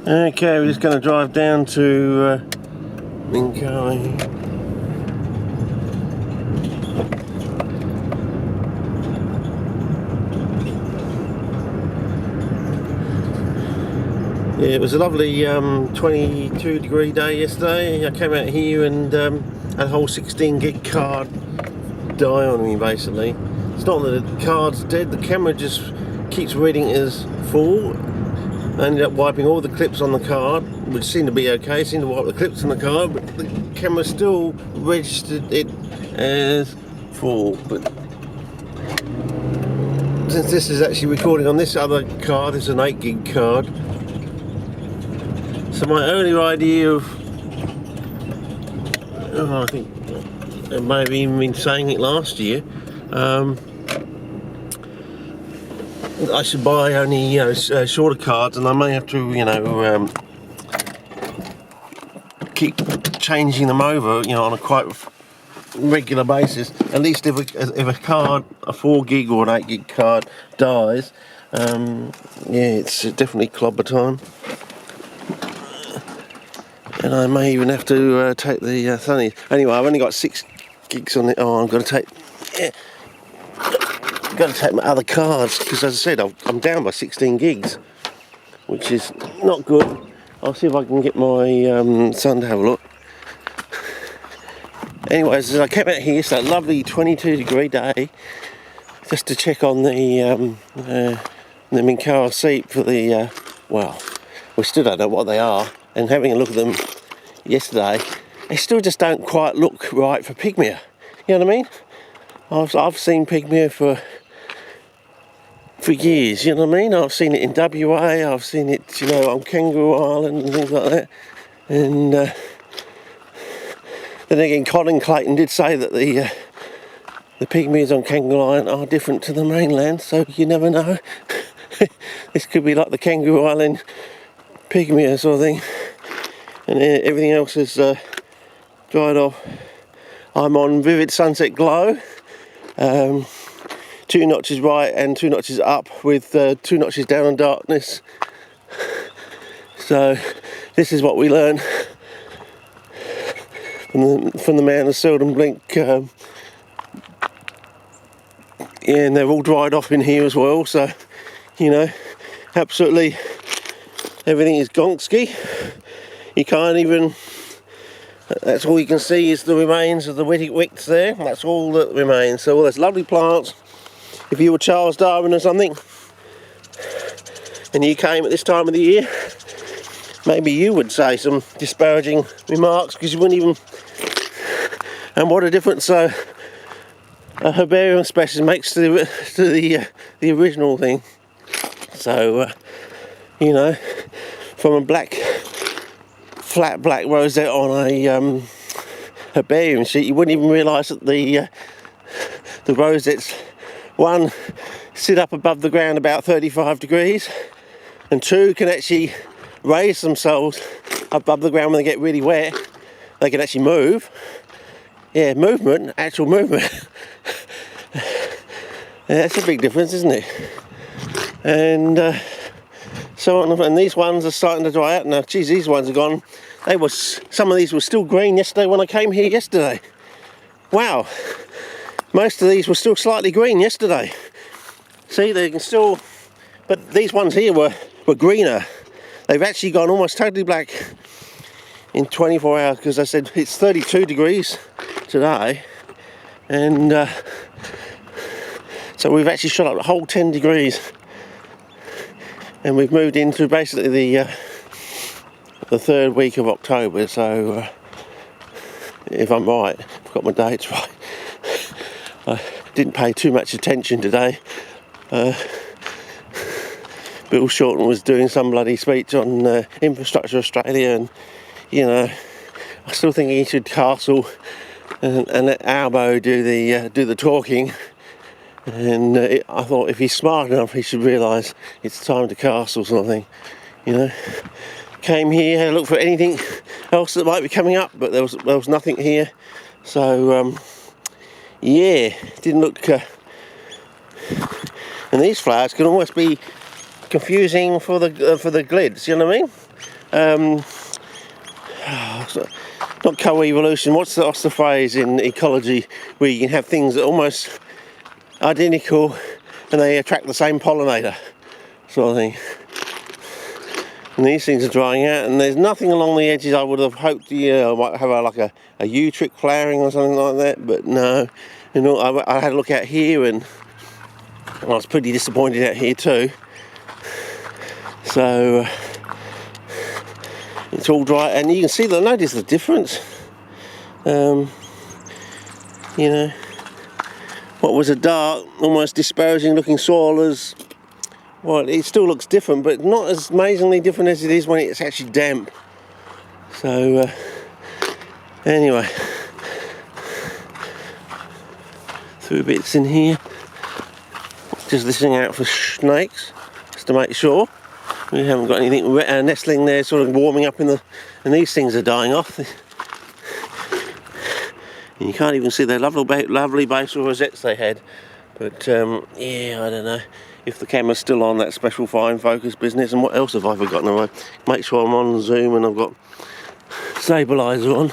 Okay, we're just going to drive down to Minkarra. Yeah, it was a lovely 22 degree day yesterday. I came out here and had a whole 16 gig card die on me basically. It's not that the card's dead, the camera just keeps reading it as full. I ended up wiping all the clips on the card, which seemed to be okay, seemed to wipe the clips on the card, but the camera still registered it as full. But since this is actually recording on this other card, it's an 8 gig card. So my earlier idea of, I think I may have even been saying it last year, I should buy only shorter cards, and I may have to keep changing them over on a quite regular basis. At least if a card, a 4 gig or an 8 gig card dies, yeah, it's definitely clobber time. And I may even have to take the Sunnies. Anyway, I've only got 6 gigs on it. Oh, I've got to take. Yeah. Got to take my other cards because, as I said, I'm down by 16 gigs, which is not good. I'll see if I can get my son to have a look. Anyways, as I came out here, it's that lovely 22 degree day, just to check on the Minkarra seat for the well, we still don't know what they are. And having a look at them yesterday, they still just don't quite look right for pygmea. You know what I mean? I've seen pygmea for years, you know what I mean? I've seen it in WA, I've seen it, on Kangaroo Island and things like that. And then again, Colin Clayton did say that the pygmeas on Kangaroo Island are different to the mainland, so you never know. This could be like the Kangaroo Island pygmea sort of thing. And everything else is dried off. I'm on Vivid Sunset Glow. 2 notches right and 2 notches up, with 2 notches down on darkness. So this is what we learn from the man who seldom blink. Yeah, and they're all dried off in here as well. So absolutely everything is gonksky. You can't even. That's all you can see is the remains of the witty wicks there. That's all that remains. So all those lovely plants. If you were Charles Darwin or something, and you came at this time of the year, maybe you would say some disparaging remarks, because you wouldn't even. And what a difference a herbarium specialist makes to the original thing. So from a flat black rosette on a herbarium sheet, you wouldn't even realise that the rosettes, one, sit up above the ground about 35 degrees, and 2, can actually raise themselves above the ground when they get really wet. They can actually move. Yeah, actual movement. Yeah, that's a big difference, isn't it? And so on, and these ones are starting to dry out now. Geez, these ones are gone. Some of these were still green yesterday when I came here yesterday. Wow. Most of these were still slightly green yesterday. See, they can still, but these ones here were greener. They've actually gone almost totally black in 24 hours, because I said it's 32 degrees today, and so we've actually shot up a whole 10 degrees, and we've moved into basically the 3rd week of October. So if I'm right, I've got my dates right. I didn't pay too much attention today. Bill Shorten was doing some bloody speech on Infrastructure Australia, and I still think he should castle and let Albo do the talking. And I thought if he's smart enough, he should realise it's time to castle something. Came here, had a look for anything else that might be coming up, but there was nothing here. So yeah, didn't look. And these flowers can almost be confusing for the glids. You know what I mean? Not co-evolution. What's the phrase in ecology where you can have things that are almost identical and they attract the same pollinator, sort of thing. And these things are drying out, and there's nothing along the edges. I would have hoped I might have like a U-trick flowering or something like that, but no. You know, I had a look out here, and I was pretty disappointed out here too. So it's all dry, and you can see notice the difference. You know, what was a dark, almost disparaging looking soil as well, it still looks different, but not as amazingly different as it is when it's actually damp. So anyway, through bits in here, just listening out for snakes, just to make sure we haven't got anything nestling there, sort of warming up and these things are dying off. And you can't even see their lovely basal rosettes they had. But yeah, I don't know if the camera's still on that special fine focus business. And what else have I forgotten? I make sure I'm on zoom and I've got stabiliser on.